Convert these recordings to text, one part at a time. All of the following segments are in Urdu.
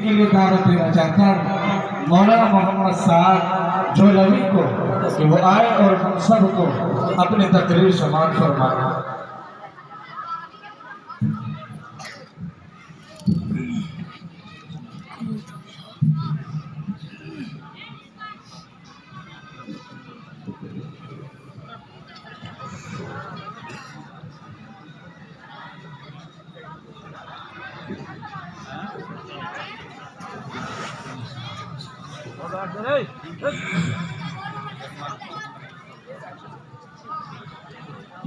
کے لیے دعوت دینا چاہتا ہوں مولانا محمد سعد جولوی کو کہ وہ آئے اور ہم سب کو اپنی تقریر سماعت فرمائیں۔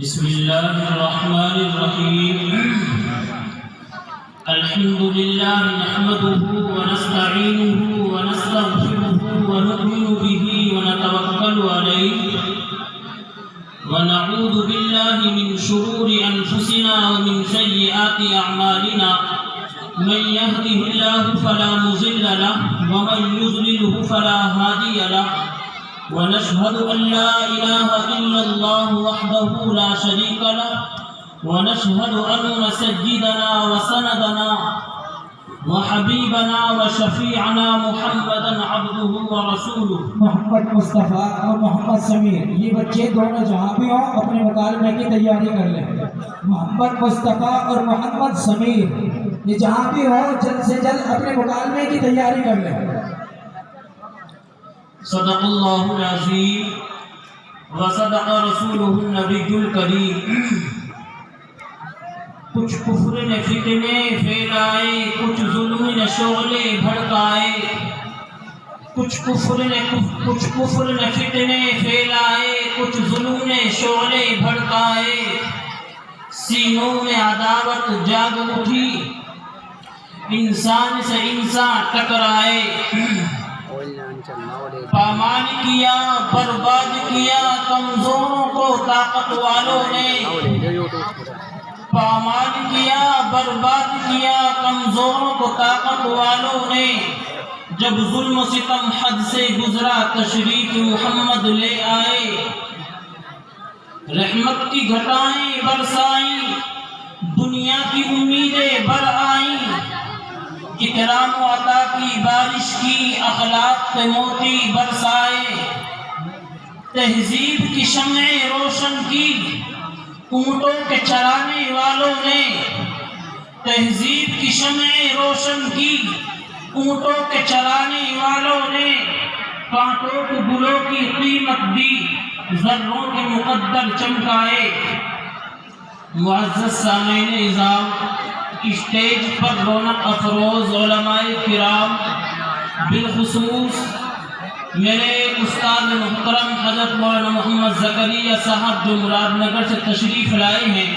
بسم اللہ الرحمن الرحیم الحمد للہ نحمده ونستعینه ونستغفره ونؤمن به ونتوکل علیہ ونعوذ باللہ من شرور انفسنا ومن سیئات اعمالنا من يهده الله فلا مضل له ومن يضلل فلا هادي له ونشهد أن لا إله إلا الله وحده لا شريك له ونشهد أن سيدنا وسندنا وحبيبنا وشفيعنا محمدا عبده ورسوله۔ محمد مصطفیٰ اور محمد سمیر یہ بچے دونوں جہاں بھی ہوں اپنے مکالمے کی تیاری کر لیں۔ محمد مصطفیٰ اور محمد سمیر یہ جہاں بھی ہوں جلد سے جلد اپنے مکالمے کی تیاری کر لیں۔ صدق اللہ العظیم وصدق رسولہ النبی الکریم۔ کچھ کفر نے فتنے پھیلائے، کچھ ظلم نے شعلے بھڑکائے، کچھ کفر نے فتنے پھیلائے، کچھ ظلم نے شعلے بھڑکائے، سینوں میں عداوت جاگ اٹھی، انسان سے انسان ٹکرائے، پامال کیا برباد کیا کمزوروں کو طاقت والوں نے، پامال کیا برباد کیا کمزوروں کو طاقت والوں نے، جب ظلم و ستم حد سے گزرا تشریف محمد لے آئے، رحمت کی گھٹائیں برسائیں، دنیا کی امیدیں بر آئیں، اکرام و عطا کی بارش کی، اخلاق کے موتی برسائے، تہذیب کی شمعیں روشن کی اونٹوں کے چرانے والوں نے، تہذیب کی شمعیں روشن کی اونٹوں کے چرانے والوں نے، کانٹوں کو گلوں کی قیمت دی، ذروں کے مقدر چمکائے۔ معزز سامعین اعظام، اسٹیج پر رونق افروز علماء کرام، بالخصوص میرے استاد محترم حضرت مولانا محمد زکریا صاحب جو مراد نگر سے تشریف لائے ہیں،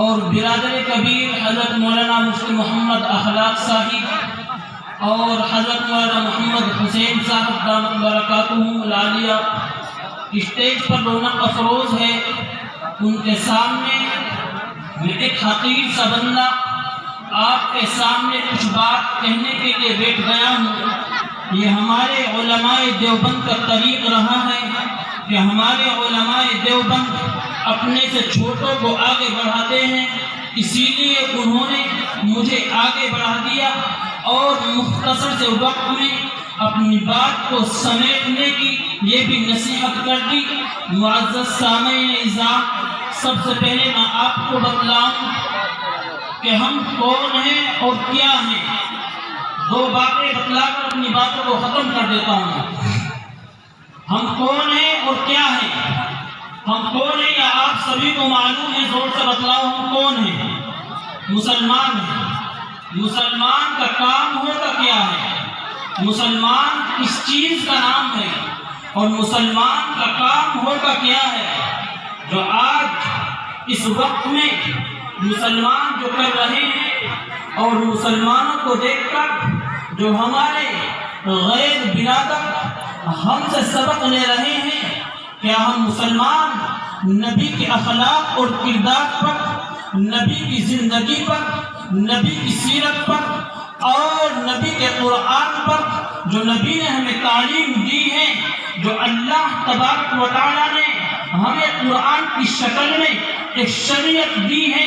اور برادر کبیر حضرت مولانا مفتی محمد اخلاق صاحب اور حضرت مولانا محمد حسین صاحب دامت برکاتہم العالیہ اسٹیج پر رونق افروز ہے، ان کے سامنے میں ایک حقیر سا بندہ آپ کے سامنے کچھ بات کہنے کے لیے بیٹھ گیا ہوں۔ یہ ہمارے علماء دیوبند کا طریق رہا ہے کہ ہمارے علماء دیوبند اپنے سے چھوٹوں کو آگے بڑھاتے ہیں، اسی لیے انہوں نے مجھے آگے بڑھا دیا اور مختصر سے وقت میں اپنی بات کو سمیٹنے کی یہ بھی نصیحت کر دی۔ معزز سامعین اعظام، سب سے پہلے میں آپ کو بتلاؤں کہ ہم کون ہیں اور کیا ہیں، دو باتیں بتلا کر اپنی باتوں کو ختم کر دیتا ہوں۔ ہم کون ہیں اور کیا ہیں؟ ہم کون ہیں یا آپ سبھی کو معلوم ہے؟ زور سے بتلاؤ ہم کون ہیں؟ مسلمان ہیں۔ مسلمان کا کام ہوتا کیا ہے؟ مسلمان کس چیز کا نام ہے اور مسلمان کا کام ہوتا کیا ہے؟ جو آج اس وقت میں مسلمان جو کر رہے ہیں اور مسلمانوں کو دیکھ کر جو ہمارے غیر برادر ہم سے سبق لے رہے ہیں، کیا ہم مسلمان نبی کے اخلاق اور کردار پر، نبی کی زندگی پر، نبی کی سیرت پر اور نبی کے قرآن پر جو نبی نے ہمیں تعلیم دی ہے، جو اللہ تبارک و تعالیٰ نے ہمیں قرآن کی شکل میں ایک شریعت دی ہے،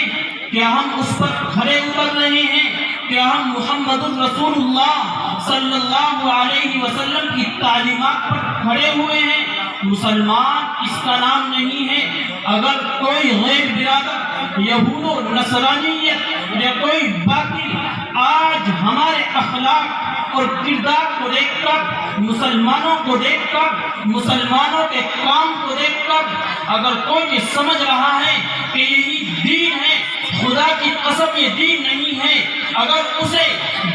کیا ہم اس پر کھرے اتر رہے ہیں؟ کہ ہم محمد الرسول اللہ صلی اللہ علیہ وسلم کی تعلیمات پر کھڑے ہوئے ہیں۔ مسلمان اس کا نام نہیں ہے۔ اگر کوئی غیر برادر یہود و نصرانیت یا کوئی باقی آج ہمارے اخلاق اور کردار کو دیکھ کر، مسلمانوں کو دیکھ کر، مسلمانوں کے کام کو دیکھ کر اگر کوئی یہ سمجھ رہا ہے کہ یہی دین ہے، خدا کی قسم یہ دین نہیں ہے۔ اگر اسے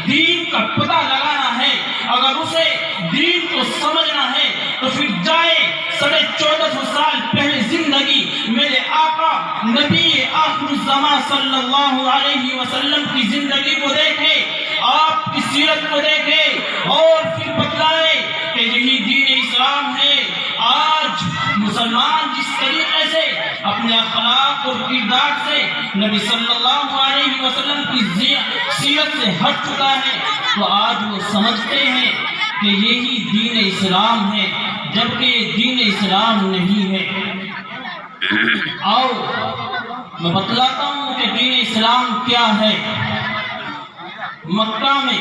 دین کا پتہ لگانا ہے، اگر اسے دین کو سمجھنا ہے تو پھر جائے 1450 سال پہلے زندگی میرے آقا نبی آخر الزمان صلی اللہ علیہ وسلم کی زندگی کو دیکھے، آپ کی سیرت کو دیکھے اور پھر بتلائے کہ یہی دین اسلام ہے۔ آج مسلمان جس طریقے سے اپنے اخلاق اور کردار سے نبی صلی اللہ علیہ وسلم کی سیرت سے ہٹ چکا ہے، تو آج وہ سمجھتے ہیں کہ یہی دین اسلام ہے، جبکہ یہ دین اسلام نہیں ہے۔ آؤ میں بتلاتا ہوں کہ دین اسلام کیا ہے۔ مکہ میں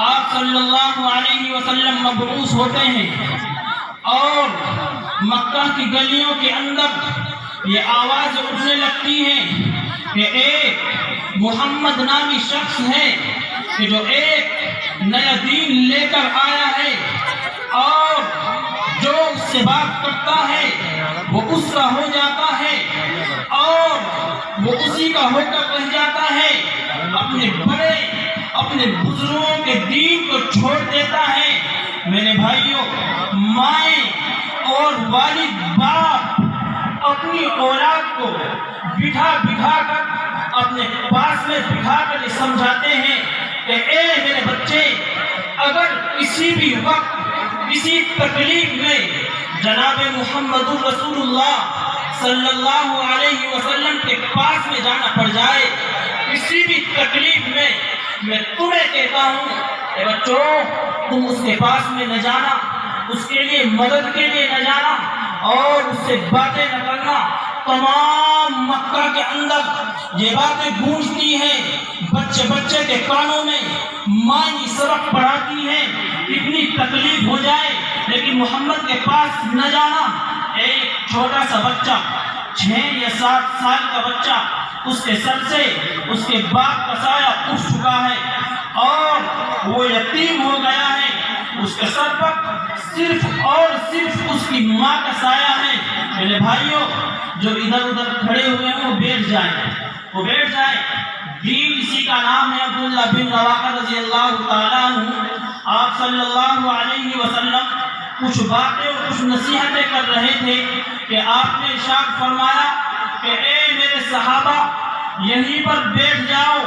آپ صلی اللہ علیہ وسلم مبعوث ہوتے ہیں اور مکہ کی گلیوں کے اندر یہ آواز اٹھنے لگتی ہے کہ ایک محمد نامی شخص ہے کہ جو ایک نیا دین لے کر آیا ہے، اور جو اس سے بات کرتا ہے وہ اس کا ہو جاتا ہے اور وہ اسی کا ہو کر رہ جاتا ہے، اپنے بڑے اپنے بزرگوں کے دین کو چھوڑ دیتا ہے۔ میرے بھائیوں، مائیں اور والد باپ اپنی اولاد کو بٹھا کر اپنے پاس میں بٹھا کر سمجھاتے ہیں کہ اے میرے بچے، اگر کسی بھی وقت کسی تکلیف میں جناب محمد الرسول اللہ صلی اللہ علیہ وسلم کے پاس میں جانا پڑ جائے، کسی بھی تکلیف میں تمہیں کہتا ہوں کہ بچوں تم اس کے پاس میں نہ جانا، اس کے لیے مدد کے لیے نہ جانا اور اس سے باتیں نہ کرنا۔ تمام مکہ کے اندر یہ باتیں گونجتی ہیں، بچے کے کانوں میں ماں سبق پڑھاتی ہیں، اتنی تکلیف ہو جائے لیکن محمد کے پاس نہ جانا۔ ایک چھوٹا سا بچہ 6 یا 7 سال کا بچہ، اس کے سر سے اس کے باپ کا سایہ اٹھ چکا ہے اور وہ یتیم ہو گیا ہے، اس کے سر پر صرف اور صرف اس کی ماں کا سایہ ہے۔ میرے بھائیوں، جو ادھر ادھر کھڑے ہوئے ہیں وہ بیٹھ جائیں۔ دین اسی کا نام ہے۔ عبداللہ بن رواحہ رضی اللہ تعالیٰ عنہ آپ صلی اللہ علیہ وسلم کچھ باتیں اور کچھ نصیحتیں کر رہے تھے کہ آپ نے ارشاد فرمایا کہ اے میرے صحابہ یہیں پر بیٹھ جاؤ۔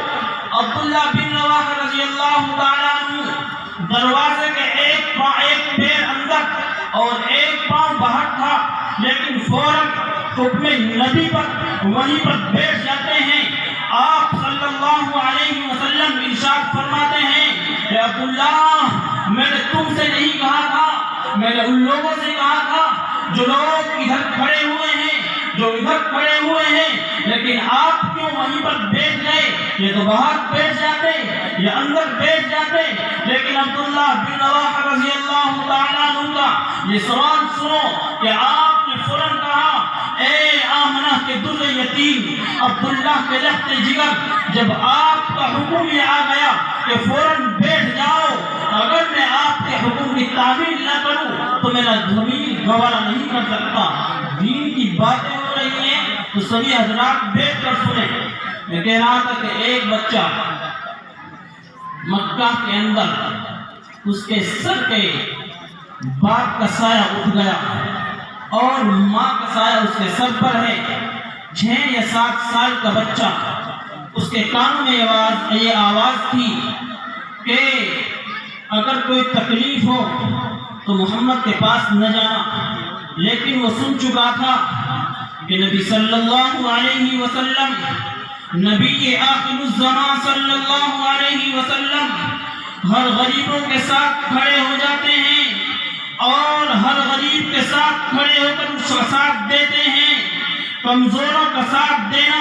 عبداللہ بن رواحہ رضی اللہ تعالیٰ عنہ دروازے کے ایک پیر اندر اور ایک پاؤں باہر تھا، لیکن فوراً حکم نبی پر وہیں پر بیٹھ جاتے ہیں۔ آپ صلی اللہ علیہ وسلم ارشاد فرماتے ہیں کہ عبداللہ، میں نے تم سے نہیں کہا تھا، میں نے ان لوگوں سے کہا تھا جو لوگ ادھر کھڑے ہوئے ہیں، لیکن آپ کیوں وہیں پر بیٹھ گئے؟ یہ تو باہر بیٹھ جاتے، یہ اندر بیٹھ جاتے۔ لیکن عبداللہ بن رواحہ رضی اللہ تعالیٰ عنہ کا یہ سوال سنو کہ آپ نے فوراً کہا اے آمنہ کے در یتیم، عبداللہ کے لخت جگر، جب آپ کا حکم یہ آ گیا کہ فوراً بیٹھ جاؤ، اگر میں آپ کے حکم کی تعمیل نہ کروں تو میرا ضمیر گوارا نہیں کر سکتا۔ دین کی باتیں ہو رہی ہیں تو سبھی حضرات بیٹھ کر سنیں۔ میں کہہ رہا تھا کہ ایک بچہ مکہ کے اندر اس کے سر کے باپ کا سایہ اٹھ گیا اور ماں کا سایہ اس کے سر پر ہے۔ 6 یا 7 سال کا بچہ، اس کے کانوں میں یہ آواز تھی کہ اگر کوئی تکلیف ہو تو محمد کے پاس نہ جانا، لیکن وہ سن چکا تھا کہ نبی صلی اللہ علیہ وسلم، نبی آخر الزمان صلی اللہ علیہ وسلم ہر غریبوں کے ساتھ کھڑے ہو جاتے ہیں اور ہر غریب کے ساتھ کھڑے ہو کر اس کا ساتھ دیتے ہیں۔ کمزوروں کا ساتھ دینا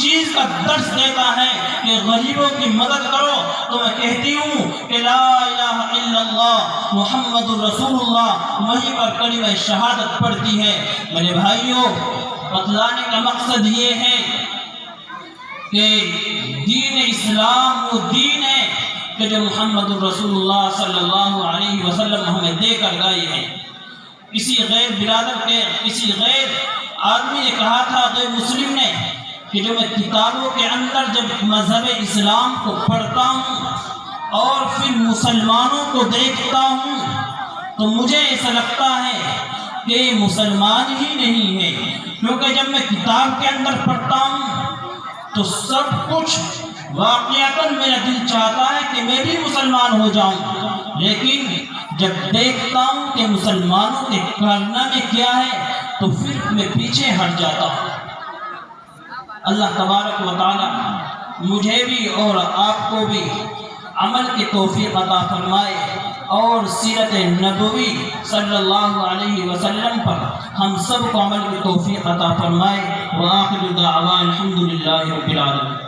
چیز کا درس دیتا ہے کہ غریبوں کی مدد کرو، تو میں کہتی ہوں کہ لا الہ الا اللہ محمد الرسول اللہ وہیں پر کلمہ شہادت پڑھتی ہے۔ میرے بھائیوں، بتلانے کا مقصد یہ ہے کہ دین اسلام وہ دین ہے کہ جو محمد الرسول اللہ صلی اللہ علیہ وسلم ہمیں دے کر گئے ہیں۔ کسی غیر برادر کے، کسی غیر آدمی نے کہا تھا، غیر مسلم نے، کہ جو میں کتابوں کے اندر جب مذہب اسلام کو پڑھتا ہوں اور پھر مسلمانوں کو دیکھتا ہوں تو مجھے ایسا لگتا ہے کہ یہ مسلمان ہی نہیں ہے، کیونکہ جب میں کتاب کے اندر پڑھتا ہوں تو سب کچھ واقعتاً میرا دل چاہتا ہے کہ میں بھی مسلمان ہو جاؤں، لیکن جب دیکھتا ہوں کہ مسلمانوں کے کارنامے کیا ہے تو پھر میں پیچھے ہٹ جاتا ہوں۔ اللہ تبارک و تعالی مجھے بھی اور آپ کو بھی عمل کی توفیق عطا فرمائے اور سیرت نبوی صلی اللہ علیہ وسلم پر ہم سب کو عمل کی توفیق عطا فرمائے۔ وآخر دعوانا الحمدللہ رب العالمین۔